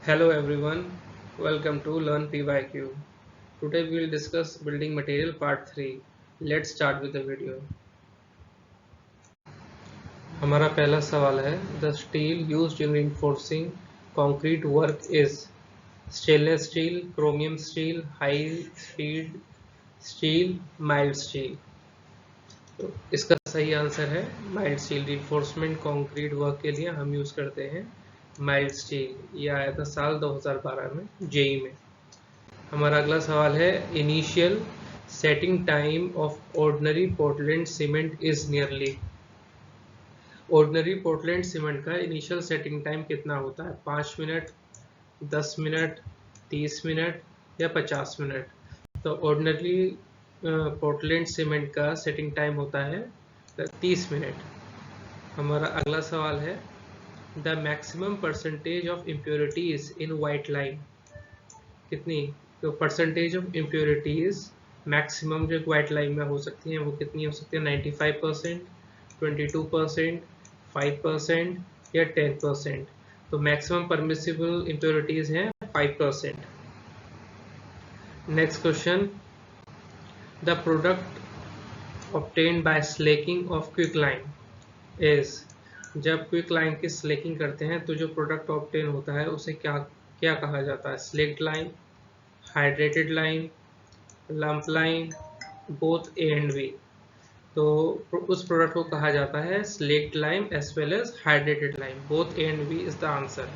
Hello everyone, welcome to Learn PYQ. Today we will discuss building material part 3. Let's start with the video. हमारा पहला सवाल है The steel used in reinforcing concrete work is stainless steel, chromium steel, high speed steel, mild steel. तो इसका सही answer है mild steel. Reinforcement concrete work के लिए हम यूज करते हैं माइल्ड स्टील। ये आया था साल 2012 में जेई में। हमारा अगला सवाल है initial setting time of ordinary Portland cement is nearly. Ordinary Portland cement का इनिशियल सेटिंग टाइम कितना होता है? 5 मिनट, 10 मिनट, 30 मिनट या 50 मिनट। तो ऑर्डिनरी पोर्टलैंड सीमेंट का सेटिंग टाइम होता है 30 मिनट। हमारा अगला सवाल है the maximum percentage of impurities in white line कितनी? तो परसेंटेज ऑफ इम्प्योरिटीज मैक्सिमम जो वाइट लाइन में हो सकती हैं वो कितनी हो सकती है? 95%, 22%, 5% या 10%। तो मैक्सिमम परमिसिबल इम्प्योरिटीज हैं 5%। Next question the product obtained by slaking of quick line is. जब क्विक लाइन की स्लेकिंग करते हैं तो जो प्रोडक्ट ऑब्टेन होता है उसे क्या क्या कहा जाता है? Slaked line, hydrated line, lump line, both A and B. तो उस प्रोडक्ट को कहा जाता है slaked line as well as hydrated line. Both A and B is the answer.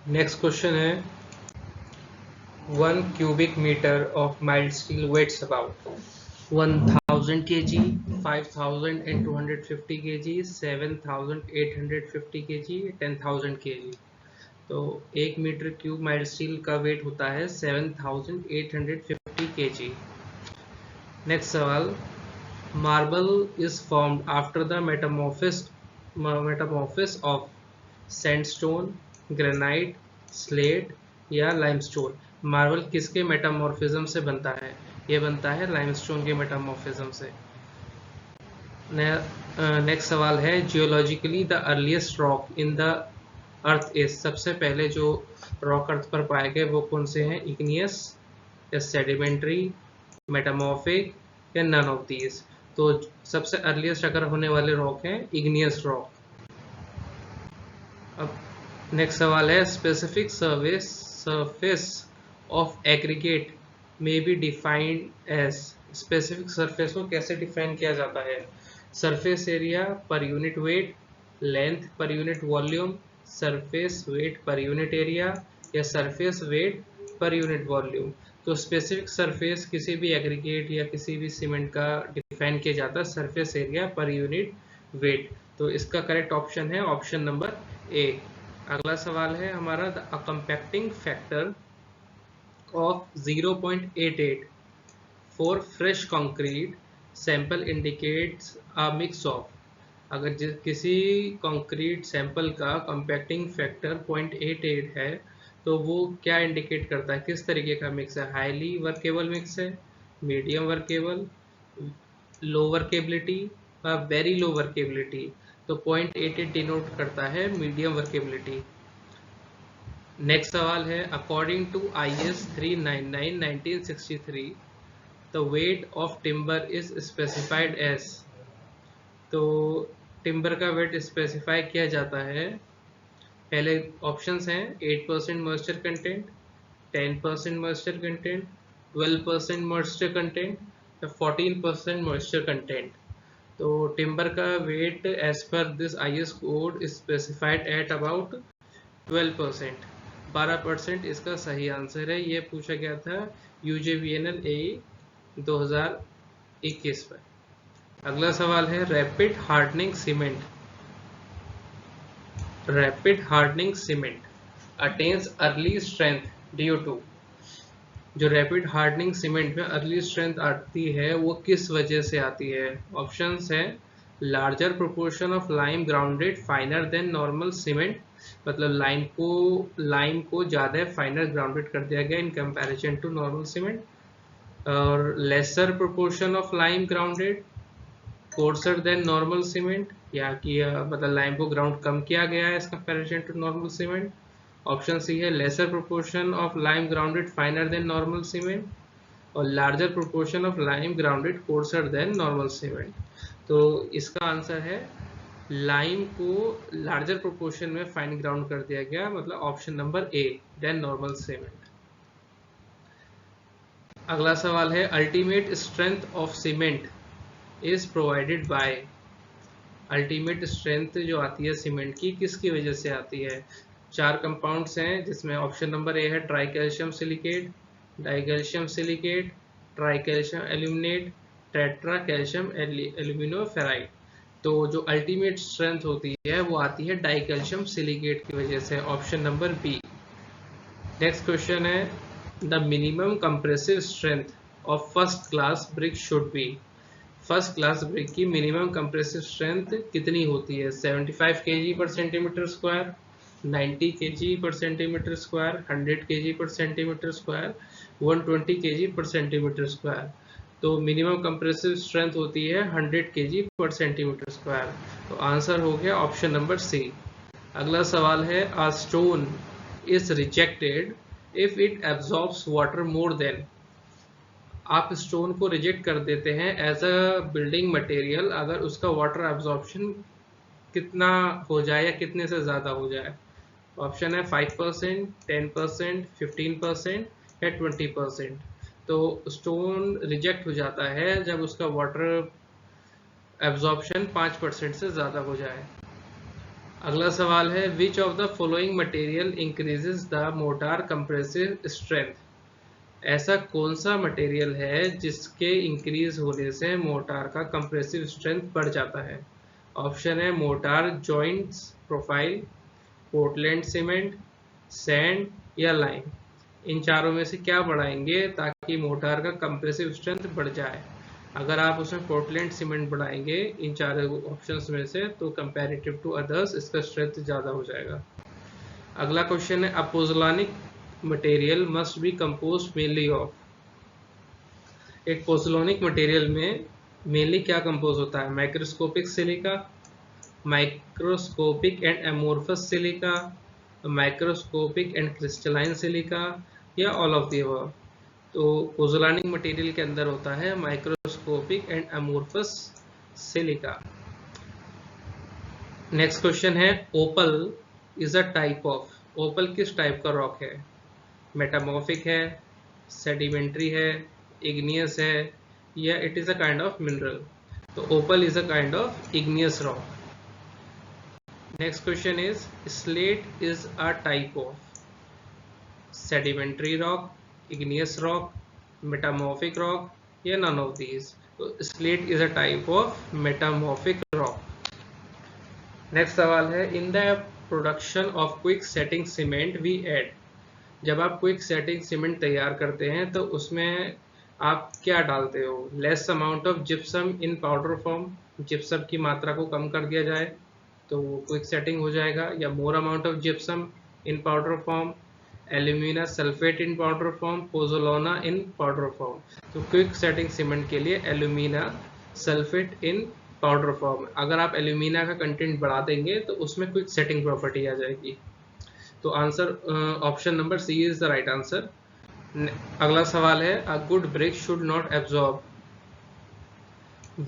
Next question है 1 cubic meter of mild steel weighs about 1000 kg, 5250 kg, 7850 kg, 10,000 kg। तो 1 metre cube mild steel का wait होता है 7850 kg। Next सवाल marble is formed after the metamorphosis of sandstone, granite, slate या limestone. Marble किसके metamorphism से बनता है? ये बनता है लाइमस्टोन के मेटामॉर्फिज्म से। नेक्स्ट सवाल है geologically the earliest rock in the earth is. सबसे पहले जो रॉक अर्थ पर पाए गए वो कौन से हैं? इग्नियस या सेडिमेंट्री, मेटामॉर्फिक या नन ऑफ दीज। तो सबसे अर्लीस्ट अगर होने वाले रॉक हैं इग्नियस रॉक। अब नेक्स्ट सवाल है स्पेसिफिक सरफेस ऑफ एग्रीगेट में be defined as. Specific surface को कैसे डिफाइन किया जाता है? Surface area per unit weight, length per unit volume, surface weight per unit area या surface weight per unit volume. तो स्पेसिफिक सरफेस किसी भी एग्रीगेट या किसी भी सीमेंट का डिफाइन किया जाता है surface area per unit wait. तो इसका करेक्ट ऑप्शन है ऑप्शन नंबर ए। अगला सवाल है हमारा the compacting factor of 0.88 for fresh concrete sample indicates a mix of. अगर किसी कंक्रीट सैंपल का कंपैक्टिंग फैक्टर 0.88 है तो वो क्या इंडिकेट करता है? किस तरीके का मिक्स है? हाईली वर्केबल मिक्स है, मीडियम वर्केबल, लो वर्केबिलिटी और वेरी लो वर्केबिलिटी। तो 0.88 डिनोट करता है मीडियम वर्केबिलिटी। नेक्स्ट सवाल है according to IS 399/1963 the weight of timber is specified as. तो टिम्बर का वेट स्पेसिफाई किया जाता है, पहले ऑप्शंस हैं 8% moisture content, 10% moisture content, 12% moisture content या 14% मॉइस्चर कंटेंट। तो टिम्बर का weight as per this IS code specified at about 12%। 12% इसका सही आंसर है। ये पूछा गया था UJVNL AE 2021 में। अगला सवाल है rapid hardening cement attains early strength due to. जो रैपिड हार्डनिंग सीमेंट में अर्ली स्ट्रेंथ आती है वो किस वजह से आती है? ऑप्शंस है larger proportion of lime grounded finer than normal cement, मतलब लाइम को ज़्यादा फाइनर ग्राउंडेड कर दिया गया in comparison to normal cement. और lesser proportion of lime grounded coarser than normal cement, या कि मतलब लाइम को ग्राउंड कम किया गया है as comparison to normal cement. Option C है lesser proportion of lime grounded finer than normal cement, और larger proportion of lime grounded coarser than normal cement. तो इसका आंसर है लाइम को लार्जर प्रोपोर्शन में फाइन ग्राउंड कर दिया गया, मतलब option number A than normal cement. अगला सवाल है ultimate strength of cement is provided by. Ultimate strength जो आती है सीमेंट की किसकी वजह से आती है? 4 कंपाउंड्स हैं जिसमें ऑप्शन नंबर ए है tri calcium silicate, di calcium silicate, tri calcium aluminate, tetra calcium aluminoferrite. तो जो अल्टीमेट स्ट्रेंथ होती है वो आती है डाई कैल्शियम सिलिकेट की वजह से, option number B. Next question है the minimum compressive strength of first class brick should be. First class brick की मिनिमम कंप्रेसिव स्ट्रेंथ कितनी होती है? 75 kg per centimetre square, 90 kg per centimetre square, 100 kg per centimetre square, 120 kg per centimetre square. तो minimum compressive strength होती है 100 kg per centimetre square. तो answer हो गया ऑप्शन नंबर सी। अगला सवाल है a stone is rejected if it absorbs water more than. आप स्टोन को रिजेक्ट कर देते हैं एज अ बिल्डिंग मटेरियल अगर उसका वाटर एब्जॉर्प्शन कितना हो जाए या कितने से ज़्यादा हो जाए। ऑप्शन है 5%, 10%, 15% या 20%। तो स्टोन रिजेक्ट हो जाता है जब उसका वाटर एब्जॉर्प्शन 5% से ज़्यादा हो जाए। अगला सवाल है which of the following material increases the motor compressive strength. ऐसा कौन सा मटेरियल है जिसके इंक्रीज होने से मोटार का कंप्रेसिव स्ट्रेंथ बढ़ जाता है? ऑप्शन है motor joints profile, Portland cement, sand या लाइम। इन चारों में से क्या बढ़ाएंगे ताकि मोटार का कंप्रेसिव स्ट्रेंथ बढ़ जाए? अगर आप उसमें पोर्टलैंड सीमेंट बढ़ाएंगे इन चारों ऑप्शंस में से तो कंपैरेटिव टू अदर्स इसका स्ट्रेंथ ज़्यादा हो जाएगा। अगला क्वेश्चन है a pozzolanic material must be compose mainly of. एक पोज़ोलानिक मटेरियल में मेनली क्या कंपोज होता है? Microscopic silica, microscopic and amorphous silica, microscopic and crystalline silica या ऑल ऑफ द अबव। तो पोज़ोलानिक मटेरियल के अंदर होता है microscopic and amorphous silica. Next question है opal is a type of. Opal किस टाइप का रॉक है? मेटामॉर्फिक है, सेडिमेंट्री है, इग्नियस है या it is a kind of mineral. तो opal is a kind of igneous rock. Next question is slate is a type of sedimentary rock, igneous rock, metamorphic rock या none of these. तो slate is a type of metamorphic rock. Next सवाल है in the production of quick setting cement we add. जब आप quick setting cement तैयार करते हैं तो उसमें आप क्या डालते हो? Less amount of gypsum in powder form, gypsum की मात्रा को कम कर दिया जाए तो क्विक सेटिंग हो जाएगा, या more amount of gypsum in powder form, alumina sulphate in powder form, pozzolana in powder form. तो क्विक सेटिंग सीमेंट के लिए एल्यूमिना सल्फेट इन पाउडर फॉर्म। अगर आप एल्यूमिना का कंटेंट बढ़ा देंगे तो उसमें क्विक सेटिंग प्रॉपर्टी आ जाएगी। तो answer option number C is the right answer. अगला सवाल है a good brick should not absorb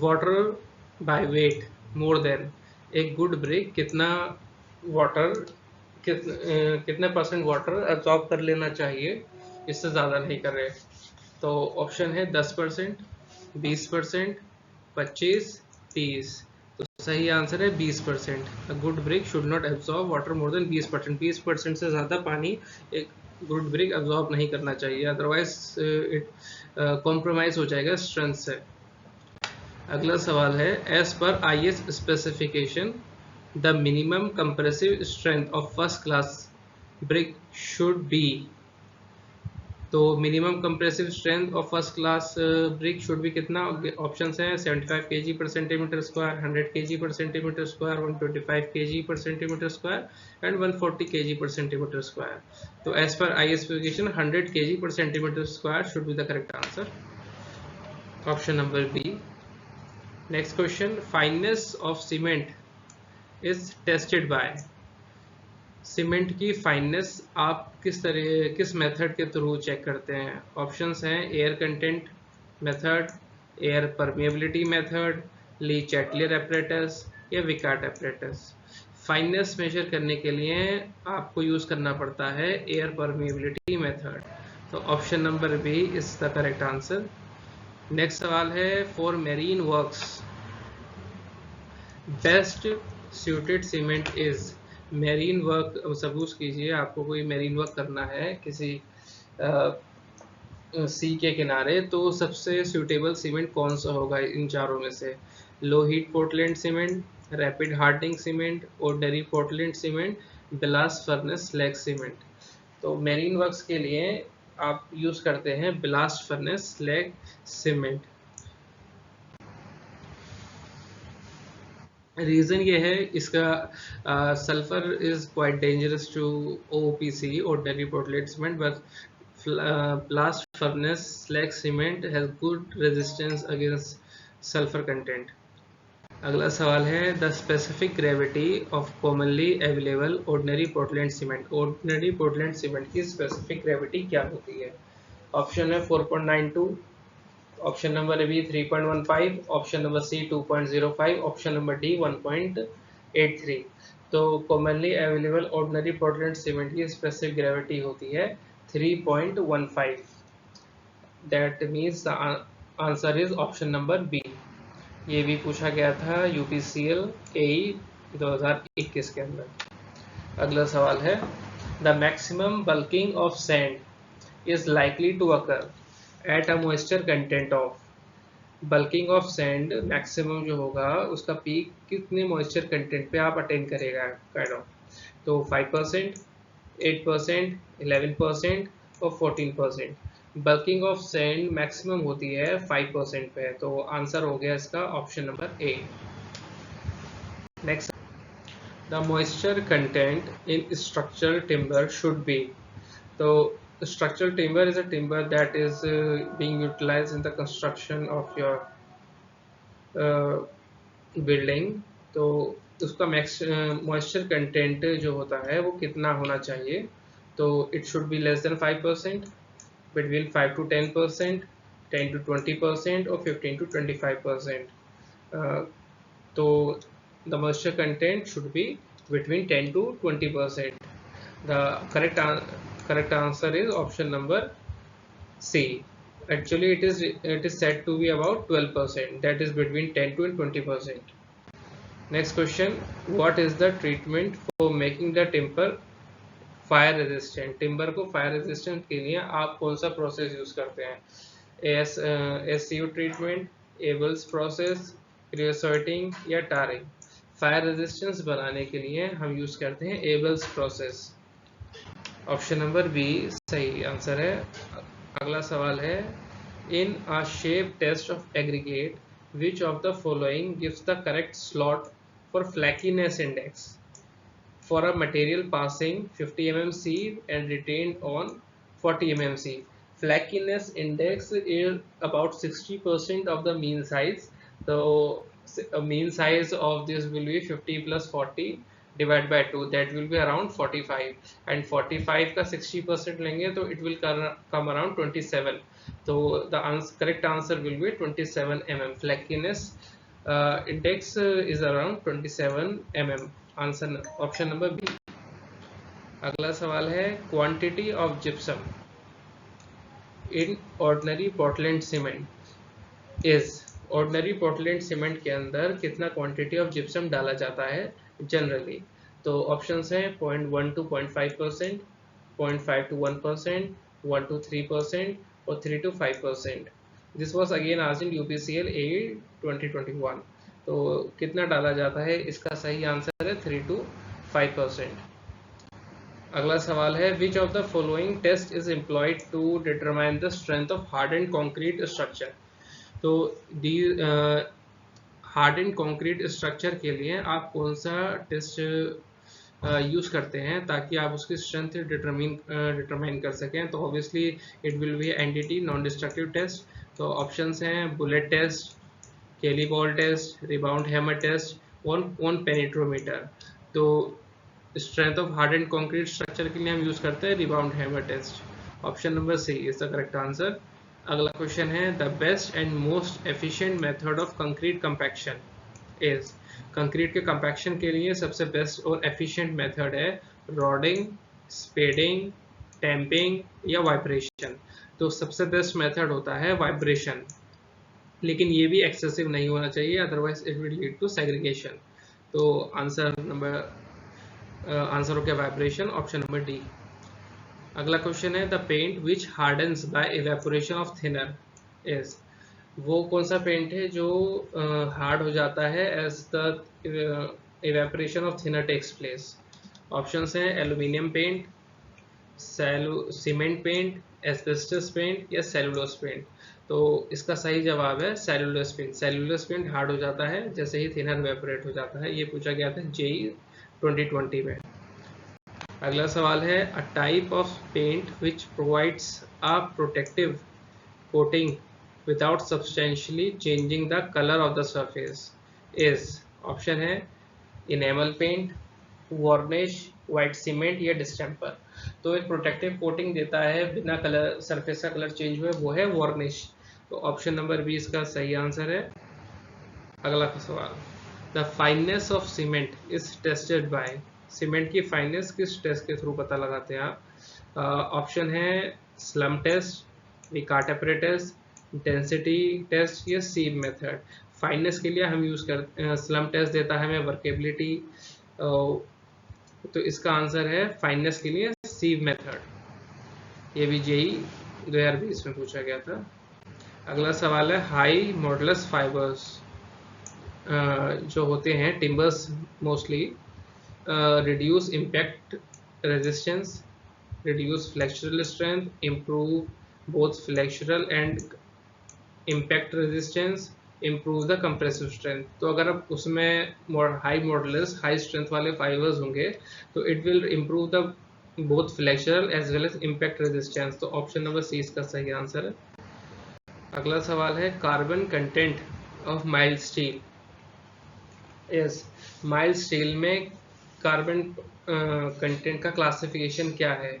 water by weight more than. एक गुड ब्रिक कितना वाटर कितने परसेंट वाटर एब्जॉर्ब कर लेना चाहिए, इससे ज़्यादा नहीं कर रहे। तो ऑप्शन है 10%, 20%, 25, 30। तो सही आंसर है 20%। Good brick should not absorb water more than 20%। 20% से ज़्यादा पानी एक गुड ब्रिक एब्जॉर्ब नहीं करना चाहिए, अदरवाइज इट कॉम्प्रोमाइज हो जाएगा स्ट्रेंथ से। अगला सवाल है as per IS specification the minimum compressive strength of first class brick should be. तो minimum compressive strength of first class brick should be कितना? ऑप्शंस हैं 75 kg per centimetre square, 100 kg per centimetre square, 125 kg per centimetre square and 140 kg per centimetre square. तो as per IS specification 100 kg per centimetre square should be the correct answer, option number B. Next question, fineness of cement is tested by. Cement की fineness आप किस method के through check करते हैं? Options हैं air content method, air permeability method, ली Chatelier apparatus या विकार्ट apparatus. Fineness major करने के लिए आपको यूज करना पड़ता है एयर परमेबिलिटी मेथड। तो option number B is the correct answer. Next सवाल है, for marine works best suited cement is. Marine work, suppose कीजिए आपको कोई मेरीन वर्क करना है किसी सी के किनारे, तो सबसे सूटेबल सीमेंट कौन सा होगा इन चारों में से? Low heat Portland cement, rapid hardening cement, ordinary Portland cement, blast furnace slag cement. तो मेरीन वर्क्स के लिए आप यूज करते हैं blast furnace slag cement. Reason ये है इसका, sulphur is quite dangerous to OPC, ordinary Portland cement, but blast furnace slag cement has good resistance against sulfur content. अगला सवाल है, the specific gravity of commonly available ordinary Portland cement. Ordinary Portland cement की specific gravity क्या होती है? Option है 4.92, option number B 3.15, option number C 2.05, option number D 1.83। तो commonly available ordinary Portland cement की स्पेसिफिक ग्रेविटी होती है 3.15। That means the answer is option number B. ये भी पूछा गया था UPCL AE 2021 के अंदर। अगला सवाल है, the maximum bulking of sand is likely to occur at a moisture content of. Bulking of sand maximum जो होगा उसका पीक कितने मॉइस्चर कंटेंट पे आप अटेन करेगा काइंड ऑफ? तो 5%, 8%, 11% और 14%। बल्किंग ऑफ सैंड मैक्सिमम होती है 5% पे, तो आंसर हो गया इसका option number A. Next, the moisture content in structural timber should be. तो structural timber is a timber that is being utilized in the construction of your building। तो उसका मॉइस्चर कंटेंट जो होता है वो कितना होना चाहिए? तो it should be less than 5%, between 5 to 10%, 10 to 20% और 15 to 25%। तो the moisture content should be between 10 to 20%। The correct answer is option number C. Actually it is said to be about 12%, that is between 10 to 20%. Next question, what is the treatment for making the timber fire resistant? Timber को fire resistant के लिए आप कौन सा process use करते हैं? SCU treatment, एबल्स process, क्रियोसोटिंग या tarring? Fire resistance बनाने के लिए हम यूज करते हैं Abel's process. Option number B सही आंसर है। अगला सवाल है, in a shape test of aggregate which of the following gives the correct slot for flakiness index for a material passing 50 mm seed and retained on 40 mm seed? Flackiness index is about 60% of the mean size. So mean size of this will be 50 plus 40 divide by 2, that will be around 45, and 45 का 60% लेंगे तो it will come around 27। तो the correct answer will be 27 mm। Flakiness index is around 27 mm। Answer option number B. अगला सवाल है, quantity of gypsum in ordinary Portland cement is. Ordinary Portland cement के अंदर कितना क्वांटिटी ऑफ जिप्सम डाला जाता है जनरली? तो ऑप्शंस हैं 0.1 to 0.5%, 0.5 to 1%, 1 to 3% और 3 to 5%। This was again asked in UPCL AE 2021। तो कितना डाला जाता है? इसका सही आंसर है 3 to 5%। अगला सवाल है, which of the following test is employed to determine the strength of hardened concrete structure? तो दी हार्डन्ड कंक्रीट स्ट्रक्चर के लिए आप कौन सा टेस्ट यूज करते हैं ताकि आप उसकी स्ट्रेंथ डिटरमाइन कर सकें? तो obviously it will be NDT, non destructive test. तो ऑप्शंस हैं bullet test, Kelly ball test, rebound hammer test, on penetrometer. तो strength of hard and concrete structure के लिए हम यूज करते हैं rebound hammer test. Option number C is the correct answer. अगला question है the best and most efficient method of concrete compaction is. Concrete के compaction के लिए सबसे बेस्ट और एफिशिएंट मेथड है रॉडिंग, स्पेडिंग, टैंपिंग या वाइब्रेशन। तो सबसे बेस्ट मेथड होता है वाइब्रेशन, लेकिन ये भी एक्सेसिव नहीं होना चाहिए, otherwise it will lead to segregation. तो आंसर हो गया वाइब्रेशन, ऑप्शन नंबर डी। अगला क्वेश्चन है the paint which hardens by evaporation of thinner is. वो कौन सा पेंट है जो हार्ड हो जाता है as the evaporation of thinner takes place. Options हैं aluminium paint, cement paint, asbestos paint या सेलुलोज पेंट। तो इसका सही जवाब है cellulose paint. Cellulose paint hard हो जाता है जैसे ही थिनर वेपोरेट हो जाता है। ये पूछा गया था जेई 2020 में। अगला सवाल है a type of paint which provides a protective coating without substantially changing the colour of the surface is. Option है enamel paint, varnish, white cement या डिस्टेम्पर। तो एक प्रोटेक्टिव कोटिंग देता है बिना कलर सरफेस का कलर चेंज हुए, वो है वार्निश। तो ऑप्शन नंबर बी इसका सही आंसर है। अगला सवाल the fineness of cement is tested by. Cement की फाइननेस किस टेस्ट के थ्रू पता लगाते हैं आप। ऑप्शन है स्लम टेस्ट, रिकार्ट एपरेटस, डेंसिटी टेस्ट या सीव मेथड। फाइननेस के लिए हम यूज कर स्लम टेस्ट देता है हमें वर्केबिलिटी, तो इसका आंसर है फाइननेस के लिए सीव मेथड। ये भी जेई 2020 में पूछा गया था। अगला सवाल है हाई मॉडुलस फाइबर्स जो होते हैं timbers mostly reduce impact resistance, reduce flexural strength, improve both flexural and impact resistance, improve the compressive strength. तो अगर अब उसमें हाई मॉडुलस हाई स्ट्रेंथ वाले फाइबर्स होंगे तो it will improve the both flexural as well as impact resistance. तो option number C इसका सही आंसर है। अगला सवाल है carbon content of mild steel is. Mild steel में कार्बन कंटेंट का क्लासिफिकेशन क्या है।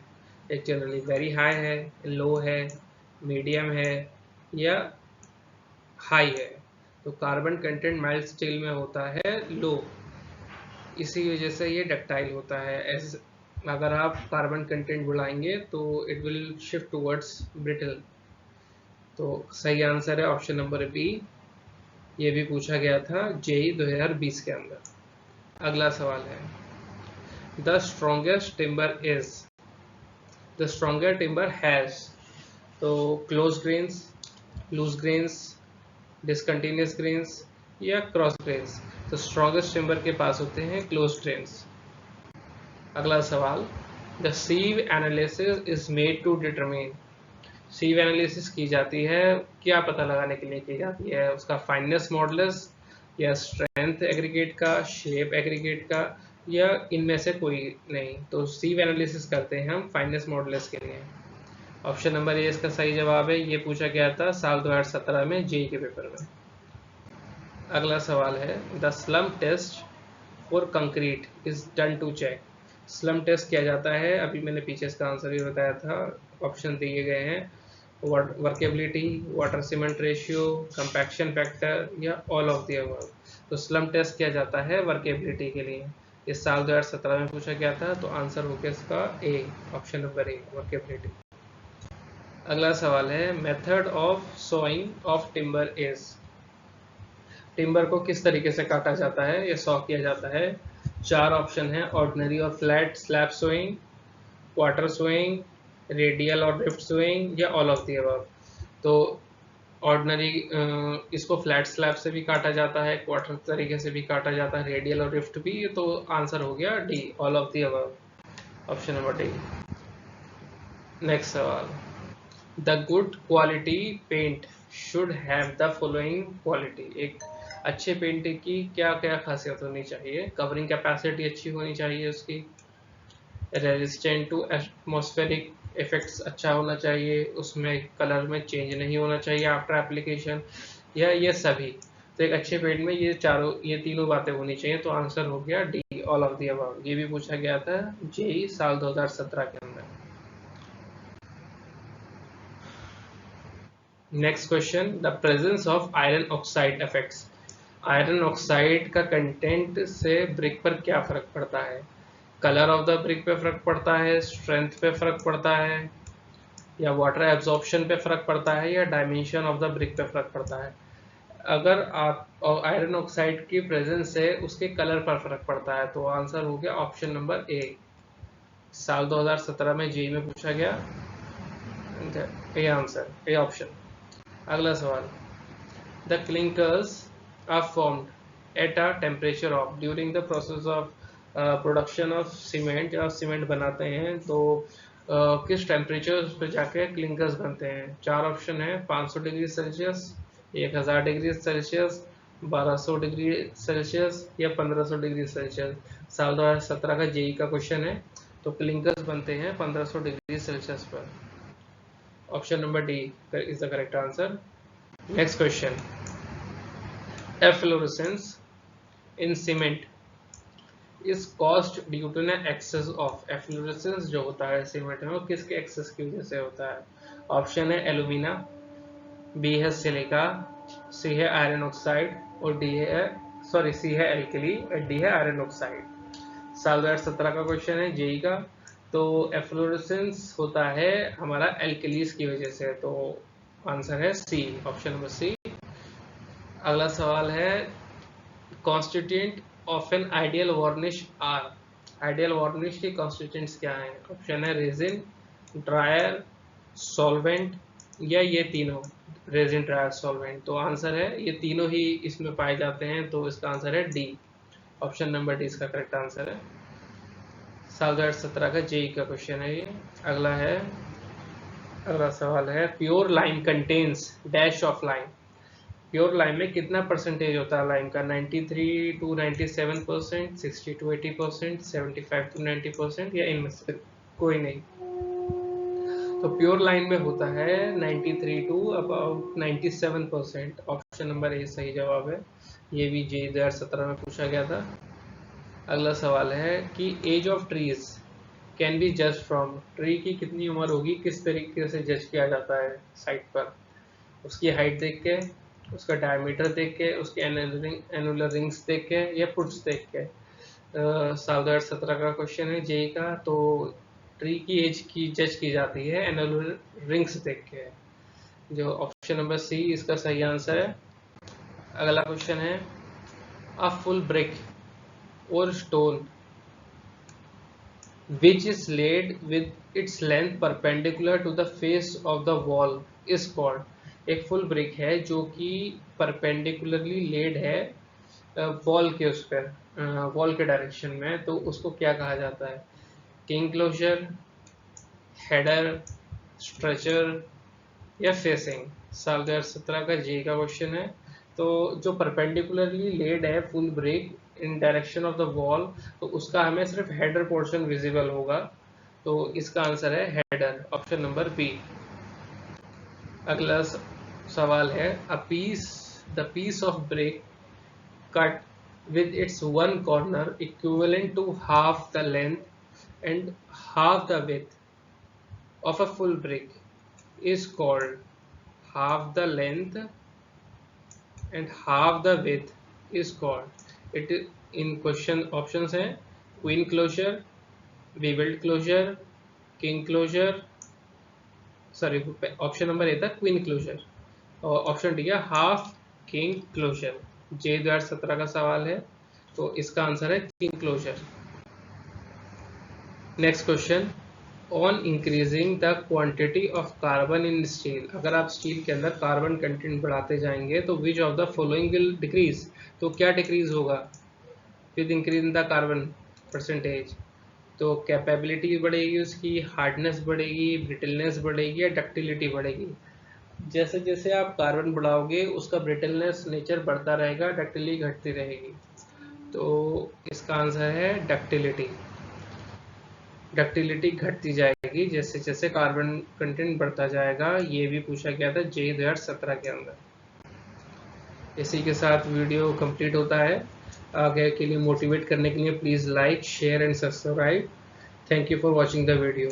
एक जनरली वेरी हाई है, लो है, मीडियम है या हाई है। तो कार्बन कंटेंट माइल्ड स्टील में होता है लो, इसी वजह से ये डक्टाइल होता है। एज अगर आप कार्बन कंटेंट बढ़ाएंगे तो it will shift towards brittle. तो सही आंसर है ऑप्शन नंबर बी। ये भी पूछा गया था जेई 2020 के अंदर। अगला सवाल है the strongest timber is. The stronger timber has. तो close grains, loose grains, discontinuous grains या क्रॉस ग्रेन्स। तो स्ट्रॉन्गेस्ट टिम्बर के पास होते हैं क्लोज ग्रेन्स। अगला सवाल the sieve analysis is made to determine. Sieve analysis की जाती है क्या पता लगाने के लिए की जाती है, उसका फाइननेस मॉडुलस या स्ट्रेंथ एग्रीगेट का, शेप एग्रीगेट का या इनमें से कोई नहीं। तो सीव एनालिसिस करते हैं हम फाइननेस मॉडुलस के लिए। ऑप्शन नंबर ए इसका सही जवाब है। ये पूछा गया था साल 2017 में जेई के पेपर में। अगला सवाल है the slump test for concrete is done to check. Slump test किया जाता है, अभी मैंने पीछे इसका आंसर भी बताया था। ऑप्शन दिए गए हैं workability, water cement ratio, compaction factor या ऑल ऑफ द अबव। तो स्लम टेस्ट किया जाता है वर्केबिलिटी के लिए। इस साल 2017 में पूछा गया था, तो आंसर हो गया इसका ए, ऑप्शन नंबर ए, वर्केबिलिटी। अगला सवाल है method of sawing of timber is. Timber को किस तरीके से काटा जाता है या सॉ किया जाता है। 4 ऑप्शन है ऑर्डिनरी और flat slab sawing, quarter sawing, radial और रिफ्ट सोइंग या ऑल ऑफ द अबव। तो ऑर्डिनरी इसको फ्लैट स्लैब से भी काटा जाता है, क्वार्टर तरीके से भी काटा जाता है, रेडियल और रिफ्ट भी। तो आंसर हो गया D, all of the above, option number D. Next सवाल the good quality paint should have the following quality. एक अच्छे पेंट की क्या क्या खासियत होनी चाहिए। कवरिंग कैपेसिटी अच्छी होनी चाहिए उसकी, रेजिस्टेंट टू एटमॉस्फेरिक इफेक्ट्स अच्छा होना चाहिए, उसमें कलर में चेंज नहीं होना चाहिए आफ्टर एप्लीकेशन, या ये सभी। तो एक अच्छे पेंट में ये तीनों बातें होनी चाहिए। तो आंसर हो गया D, all of the above. ये भी पूछा गया था जेई साल 2017 के अंदर। Next question, the presence of iron oxide affects. Iron oxide का कंटेंट से ब्रिक पर क्या फर्क पड़ता है? कलर ऑफ द ब्रिक पे फर्क पड़ता है, स्ट्रेंथ पे फर्क पड़ता है, या वाटर एब्जॉर्प्शन पे फर्क पड़ता है, या डायमेंशन ऑफ द ब्रिक पे फर्क पड़ता है? अगर आप आयरन ऑक्साइड की प्रेजेंस से उसके कलर पर फर्क पड़ता है, तो आंसर हो गया ऑप्शन नंबर ए, साल 2017 में जेई में पूछा गया। A answer, A option. अगला सवाल, the clinkers are formed at a temperature of, during the process of production of cement, जब सीमेंट बनाते हैं तो किस टेम्परेचर पे जाके क्लिंकर्स बनते हैं? चार ऑप्शन है, 500 degree Celsius, 1000 degree Celsius, 1200 degree Celsius, या 1500 डिग्री सेल्सियस। साल 2017 का जेई का क्वेश्चन है। तो क्लिंकर्स बनते हैं 1500 डिग्री सेल्सियस पर। Option number D is the correct answer. Next question, efflorescence in cement is caused due to an excess of. Efflorescence जो होता है सीमेंट में वो किसके एक्सेस की वजह से होता है? ऑप्शन है एलुमिना, बी है सिलिका, सी है आयरन ऑक्साइड, और सी है एल्कली, और डी है आयरन ऑक्साइड। साल 2017 का क्वेश्चन है जेई का। तो एफ्लोरेसेंस होता है हमारा एल्कलीज की वजह से, तो आंसर है सी, ऑप्शन नंबर सी। अगला सवाल है, constituent of an ideal varnish are. Ideal varnish के कॉन्स्टिट्यूएंट्स क्या हैं? ऑप्शन है रेजिन, ड्रायर, सॉल्वेंट, या ये तीनों, रेजिन, ड्रायर, सॉल्वेंट। तो आंसर है ये तीनों ही इसमें पाए जाते हैं, तो इसका आंसर है डी, ऑप्शन नंबर डी इसका करेक्ट आंसर है। साल 2017 का जेई का क्वेश्चन है ये। अगला सवाल है, pure lime contains dash of lime. Pure lime में कितना परसेंटेज होता है लाइम का? 93 to 97%, 60 to 80%, 75 to 90%, या इनमें से कोई नहीं? तो प्योर लाइन में होता है 93 to अबाउट 97%। ऑप्शन नंबर ए सही जवाब है। ये भी जेई 2017 में पूछा गया था। अगला सवाल है कि age of trees can be जज फ्रॉम। ट्री की कितनी उम्र होगी किस तरीके से जज किया जाता है साइट पर? उसकी हाइट देख के, उसका डायमीटर देख के, उसके एनुलर रिंग्स देख के, या फुट्स देख के? साल 2017 का क्वेश्चन है जेई का। तो ट्री की एज की जज की जाती है एनुलर रिंग्स देख के, जो ऑप्शन नंबर सी इसका सही आंसर है। अगला क्वेश्चन है, अ फुल ब्रिक और stone which is laid with its length perpendicular to the face of the wall is called। एक फुल ब्रिक है जो कि परपेंडिकुलरली लेड है वॉल के उस पर, वॉल के डायरेक्शन में, तो उसको क्या कहा जाता है? किंग क्लोजर, हेडर, स्ट्रेचर, या फेसिंग? साल 2017 का जेई का क्वेश्चन है। तो जो परपेंडिकुलरली लेड है full brick in direction of the wall, तो उसका हमें सिर्फ हेडर पोर्शन विजिबल होगा, तो इसका आंसर है हेडर, ऑप्शन नंबर बी। अगला सवाल है, the piece of brick cut with its one corner equivalent to half the length and half the width of a full brick is called। half the length and half the width is called। it in question options है queen closure, beveled closure, king closure, sorry option number A था queen closure, और option D है half king closure. J 2017 का सवाल है, तो इसका answer है king closure. Next question, on increasing the quantity of carbon in steel. अगर आप स्टील के अंदर कार्बन कंटेंट बढ़ाते जाएंगे तो विच of the following will decrease. तो क्या डिक्रीज होगा with increase in the carbon percentage? तो कैपेबिलिटी बढ़ेगी, उसकी हार्डनेस बढ़ेगी, ब्रिटलनेस बढ़ेगी, या डक्टिलिटी बढ़ेगी? जैसे जैसे आप कार्बन बढ़ाओगे उसका ब्रिटलनेस नेचर बढ़ता रहेगा, डक्टिलिटी घटती रहेगी। तो इसका आंसर है डक्टिलिटी। डक्टिलिटी घटती जाएगी जैसे जैसे कार्बन कंटेंट बढ़ता जाएगा। ये भी पूछा गया था जेई 2017 के अंदर। इसी के साथ वीडियो कंप्लीट होता है। आगे के लिए मोटिवेट करने के लिए please like share and subscribe. Thank you for watching the video.